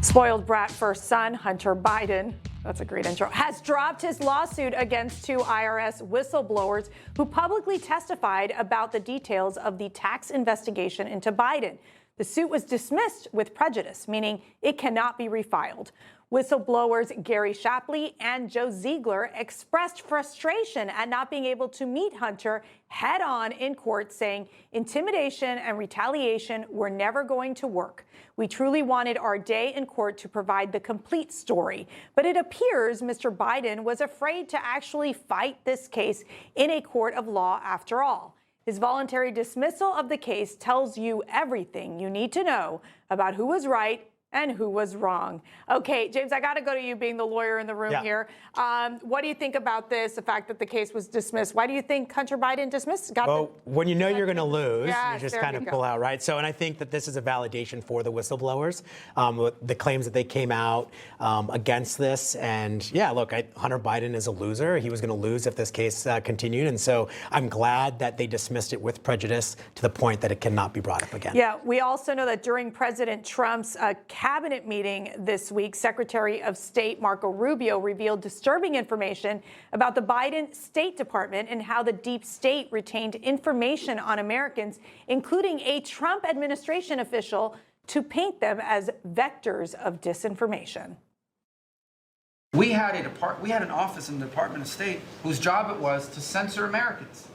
Spoiled brat first son, Hunter Biden, that's a great intro, has dropped his lawsuit against two IRS whistleblowers who publicly testified about the details of the tax investigation into Biden. The suit was dismissed with prejudice, meaning it cannot be refiled. Whistleblowers Gary Shapley and Joe Ziegler expressed frustration at not being able to meet Hunter head on in court, saying intimidation and retaliation were never going to work. We truly wanted our day in court to provide the complete story, but it appears Mr. Biden was afraid to actually fight this case in a court of law after all. His voluntary dismissal of the case tells you everything you need to know about who was right and who was wrong. Okay, James, I got to go to you being the lawyer in the room here. What do you think about this, the fact that the case was dismissed? Why do you think Hunter Biden dismissed? When you know you're going to lose, you just kind of pull out, right? So, and I think that this is a validation for the whistleblowers, the claims that they came out against this. And yeah, look, Hunter Biden is a loser. He was going to lose if this case continued. And so I'm glad that they dismissed it with prejudice to the point that it cannot be brought up again. Yeah, we also know that during President Trump's cabinet meeting this week, Secretary of State Marco Rubio revealed disturbing information about the Biden State Department and how the deep state retained information on Americans, including a Trump administration official, to paint them as vectors of disinformation. We had an office in the Department of State whose job it was to censor Americans.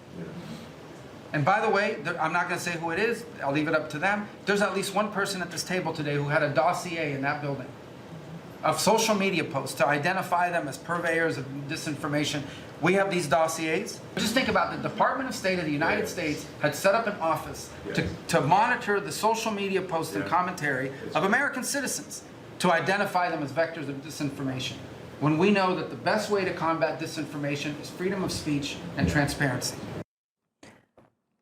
And by the way, I'm not going to say who it is. I'll leave it up to them. There's at least one person at this table today who had a dossier in that building of social media posts to identify them as purveyors of disinformation. We have these dossiers. Just think about the Department of State of the United States had set up an office to monitor the social media posts and commentary of American citizens to identify them as vectors of disinformation, when we know that the best way to combat disinformation is freedom of speech and transparency.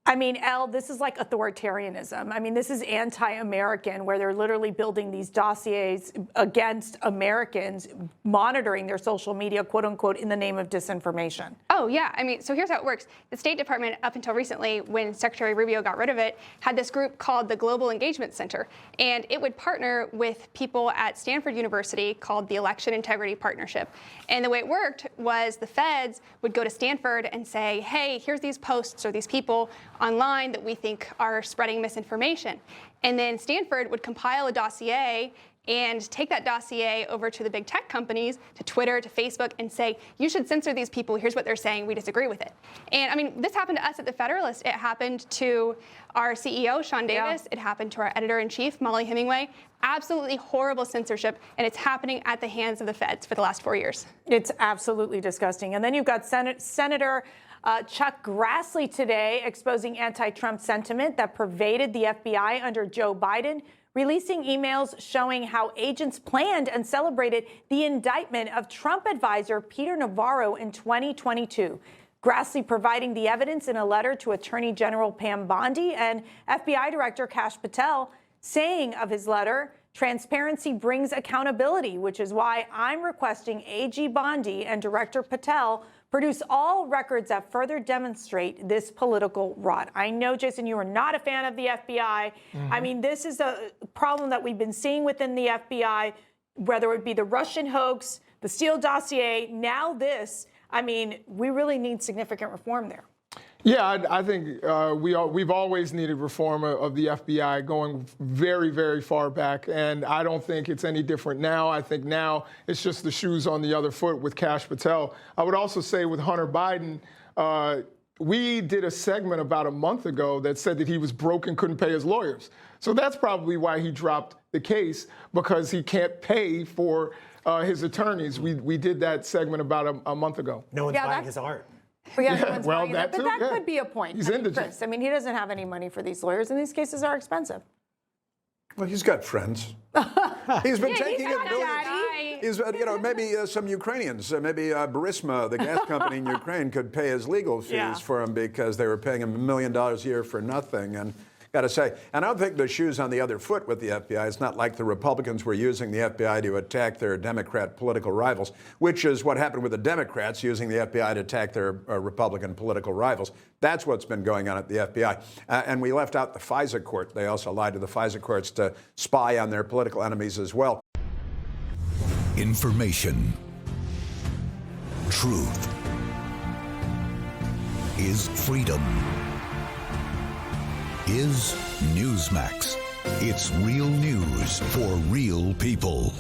I mean, Elle, this is like authoritarianism. I mean, this is anti-American, where they're literally building these dossiers against Americans, monitoring their social media, quote unquote, in the name of disinformation. Oh, yeah. I mean, so here's how it works. The State Department, up until recently, when Secretary Rubio got rid of it, had this group called the Global Engagement Center. And it would partner with people at Stanford University called the Election Integrity Partnership. And the way it worked was the feds would go to Stanford and say, hey, here's these posts or these people online that we think are spreading misinformation. And then Stanford would compile a dossier and take that dossier over to the big tech companies, to Twitter, to Facebook, and say, you should censor these people. Here's what they're saying. We disagree with it. And I mean, this happened to us at the Federalist. It happened to our CEO, Sean Davis. It happened to our editor-in-chief, Molly Hemingway. Absolutely horrible censorship, and it's happening at the hands of the feds for the last 4 years. It's absolutely disgusting. And then you've got Senator Chuck Grassley today exposing anti-Trump sentiment that pervaded the FBI under Joe Biden, releasing emails showing how agents planned and celebrated the indictment of Trump advisor Peter Navarro in 2022. Grassley providing the evidence in a letter to Attorney General Pam Bondi and FBI Director Kash Patel, saying of his letter, transparency brings accountability, which is why I'm requesting AG Bondi and Director Patel produce all records that further demonstrate this political rot. I know, Jason, you are not a fan of the FBI. I mean, this is a problem that we've been seeing within the FBI, whether it be the Russian hoax, the Steele dossier, now this. I mean, we really need significant reform there. Yeah, I think we've always needed reform of the FBI going very, very far back, and I don't think it's any different now. I think now it's just the shoes on the other foot with Kash Patel. I would also say with Hunter Biden, we did a segment about a month ago that said that he was broke and couldn't pay his lawyers. So that's probably why he dropped the case, because he can't pay for his attorneys. We did that segment about a month ago. No one's buying his art. Well, that could be a point. He's indigent. Chris, I mean, he doesn't have any money for these lawyers, and these cases are expensive. Well, he's got friends. He's been taking in millions. He's, maybe some Ukrainians, maybe Burisma, the gas company in Ukraine, could pay his legal fees for him because they were paying him $1 million a year for nothing. And got to say, and I don't think the shoe's on the other foot with the FBI. It's not like the Republicans were using the FBI to attack their Democrat political rivals, which is what happened with the Democrats using the FBI to attack their Republican political rivals. That's what's been going on at the FBI. And we left out the FISA court. They also lied to the FISA courts to spy on their political enemies as well. Information. Truth is freedom. Is Newsmax. It's real news for real people.